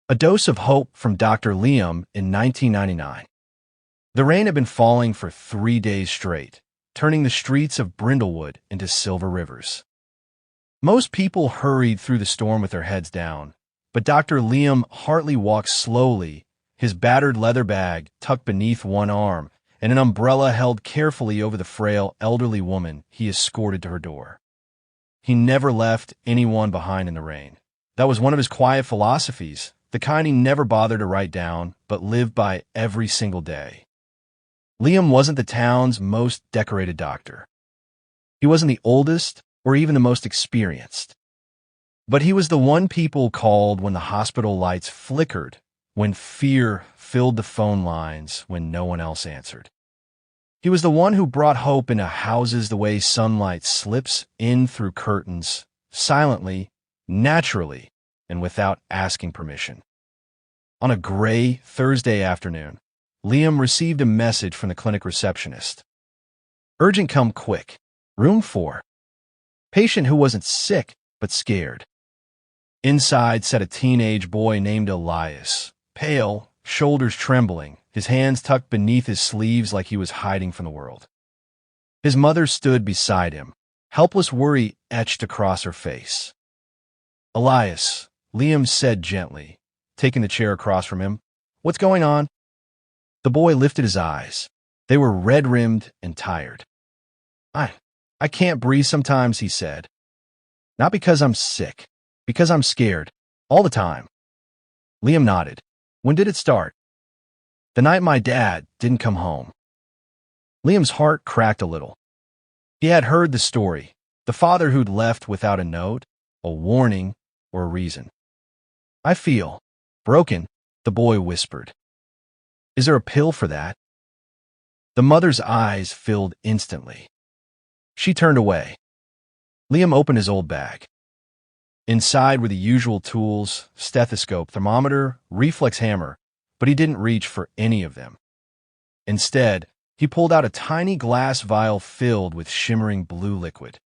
A dose of hope from Dr. Liam in 1999. The rain had been falling for 3 days straight, turning the streets of Brindlewood into silver rivers. Most people hurried through the storm with their heads down, but Dr. Liam Hartley walked slowly, his battered leather bag tucked beneath one arm and an umbrella held carefully over the frail, elderly woman he escorted to her door. He never left anyone behind in the rain. That was one of his quiet philosophies, the kind he never bothered to write down, but lived by every single day. Liam wasn't the town's most decorated doctor. He wasn't the oldest or even the most experienced. But he was the one people called when the hospital lights flickered, when fear filled the phone lines, when no one else answered. He was the one who brought hope into houses the way sunlight slips in through curtains, silently, naturally, and without asking permission. On a gray Thursday afternoon, Liam received a message from the clinic receptionist. Urgent, come quick. Room 4. Patient who wasn't sick, but scared. Inside sat a teenage boy named Elias, pale, shoulders trembling, his hands tucked beneath his sleeves like he was hiding from the world. His mother stood beside him, helpless worry etched across her face. Elias, Liam said gently, taking the chair across from him. What's going on? The boy lifted his eyes. They were red-rimmed and tired. I can't breathe sometimes, he said. Not because I'm sick, because I'm scared. All the time. Liam nodded. When did it start? The night my dad didn't come home. Liam's heart cracked a little. He had heard the story, the father who'd left without a note, a warning, or a reason. I feel broken, the boy whispered. Is there a pill for that? The mother's eyes filled instantly. She turned away. Liam opened his old bag. Inside were the usual tools, stethoscope, thermometer, reflex hammer, but he didn't reach for any of them. Instead, he pulled out a tiny glass vial filled with shimmering blue liquid.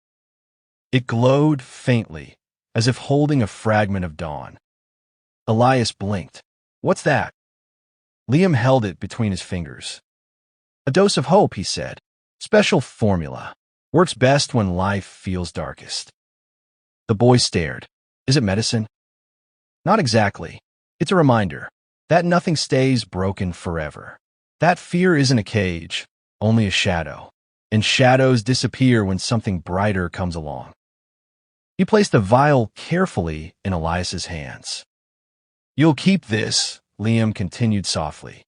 It glowed faintly, as if holding a fragment of dawn. Elias blinked. What's that? Liam held it between his fingers. A dose of hope, he said. Special formula. Works best when life feels darkest. The boy stared. Is it medicine? Not exactly. It's a reminder that nothing stays broken forever. That fear isn't a cage, only a shadow. And shadows disappear when something brighter comes along. He placed the vial carefully in Elias's hands. You'll keep this, Liam continued softly.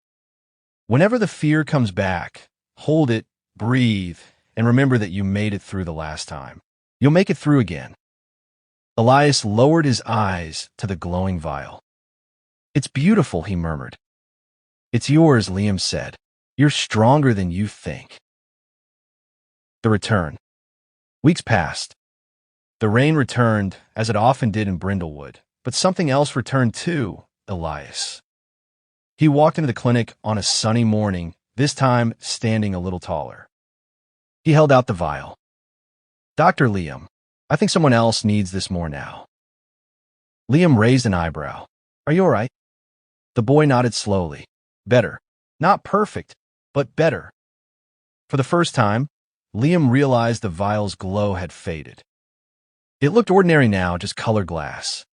Whenever the fear comes back, hold it, breathe, and remember that you made it through the last time. You'll make it through again. Elias lowered his eyes to the glowing vial. It's beautiful, he murmured. It's yours, Liam said. You're stronger than you think. The return. Weeks passed. The rain returned, as it often did in Brindlewood, but something else returned too, Elias. He walked into the clinic on a sunny morning, this time standing a little taller. He held out the vial. Dr. Liam, I think someone else needs this more now. Liam raised an eyebrow. Are you all right? The boy nodded slowly. Better. Not perfect, but better. For the first time, Liam realized the vial's glow had faded. It looked ordinary now, just colored glass.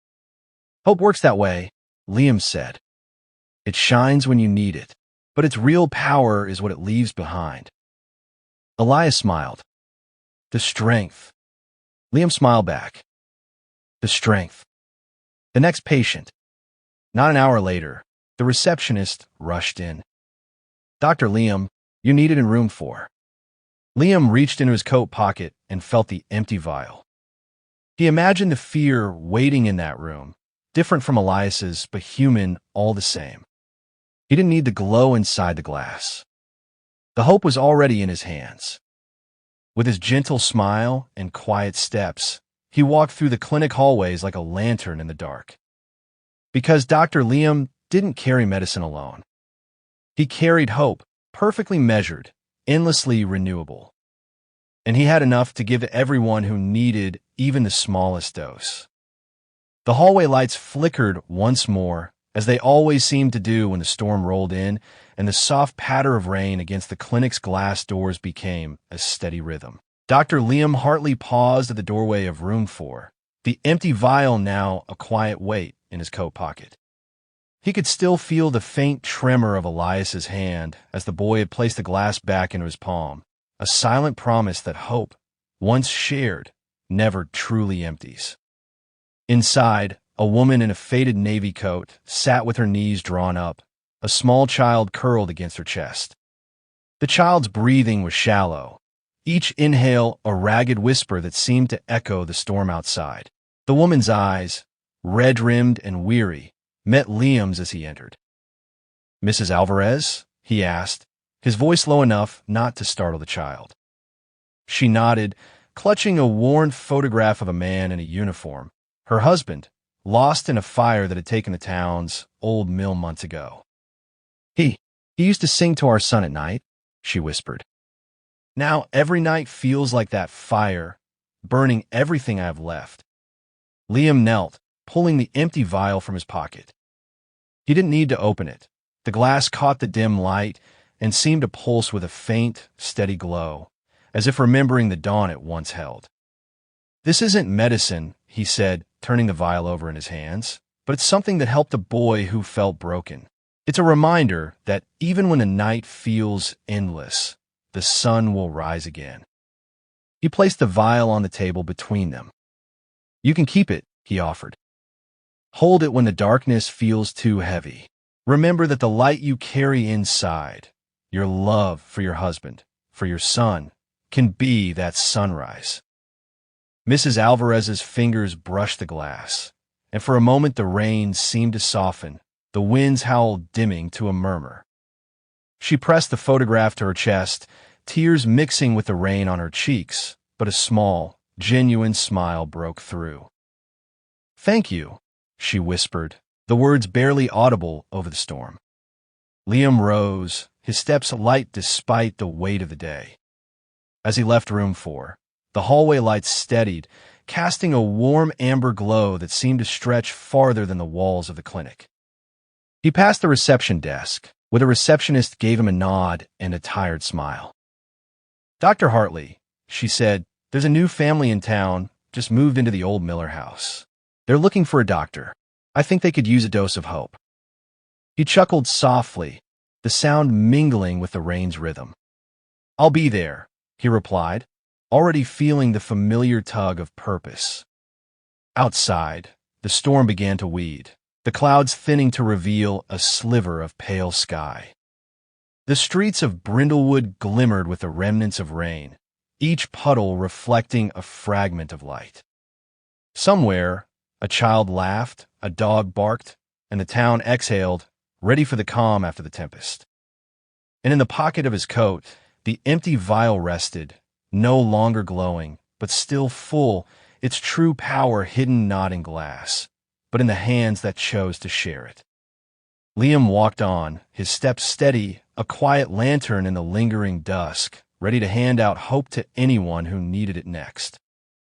Hope works that way, Liam said. It shines when you need it, but its real power is what it leaves behind. Elias smiled. The strength. Liam smiled back. The strength. The next patient. Not an hour later, the receptionist rushed in. Dr. Liam, you needed in room 4. Liam reached into his coat pocket and felt the empty vial. He imagined the fear waiting in that room, different from Elias's, but human all the same. He didn't need the glow inside the glass. The hope was already in his hands. With his gentle smile and quiet steps, he walked through the clinic hallways like a lantern in the dark. Because Dr. Liam didn't carry medicine alone. He carried hope, perfectly measured, endlessly renewable. And he had enough to give to everyone who needed even the smallest dose. The hallway lights flickered once more as they always seemed to do when the storm rolled in, and the soft patter of rain against the clinic's glass doors became a steady rhythm. Dr. Liam Hartley paused at the doorway of room 4, the empty vial now a quiet weight in his coat pocket. He could still feel the faint tremor of Elias's hand as the boy had placed the glass back into his palm, a silent promise that hope, once shared, never truly empties. Inside, a woman in a faded navy coat sat with her knees drawn up, a small child curled against her chest. The child's breathing was shallow, each inhale a ragged whisper that seemed to echo the storm outside. The woman's eyes, red-rimmed and weary, met Liam's as he entered. "Mrs. Alvarez?" he asked, his voice low enough not to startle the child. She nodded, clutching a worn photograph of a man in a uniform, her husband, lost in a fire that had taken the town's old mill months ago. He used to sing to our son at night," she whispered. "Now every night feels like that fire, burning everything I have left." Liam knelt, pulling the empty vial from his pocket. He didn't need to open it. The glass caught the dim light and seemed to pulse with a faint, steady glow, as if remembering the dawn it once held. "This isn't medicine," he said, turning the vial over in his hands, "but it's something that helped a boy who felt broken. It's a reminder that even when the night feels endless, the sun will rise again." He placed the vial on the table between them. "You can keep it," he offered. "Hold it when the darkness feels too heavy. Remember that the light you carry inside, your love for your husband, for your son, can be that sunrise." Mrs. Alvarez's fingers brushed the glass, and for a moment the rain seemed to soften, the wind's howl dimming to a murmur. She pressed the photograph to her chest, tears mixing with the rain on her cheeks, but a small, genuine smile broke through. "Thank you," she whispered, the words barely audible over the storm. Liam rose, his steps light despite the weight of the day. As he left room 4, the hallway lights steadied, casting a warm amber glow that seemed to stretch farther than the walls of the clinic. He passed the reception desk, where the receptionist gave him a nod and a tired smile. "Dr. Hartley," she said, "there's a new family in town, just moved into the old Miller house. They're looking for a doctor. I think they could use a dose of hope." He chuckled softly, the sound mingling with the rain's rhythm. "I'll be there," he replied, already feeling the familiar tug of purpose. Outside, the storm began to weed, the clouds thinning to reveal a sliver of pale sky. The streets of Brindlewood glimmered with the remnants of rain, each puddle reflecting a fragment of light. Somewhere, a child laughed, a dog barked, and the town exhaled, ready for the calm after the tempest. And in the pocket of his coat, the empty vial rested, no longer glowing, but still full, its true power hidden not in glass, but in the hands that chose to share it. Liam walked on, his steps steady, a quiet lantern in the lingering dusk, ready to hand out hope to anyone who needed it next.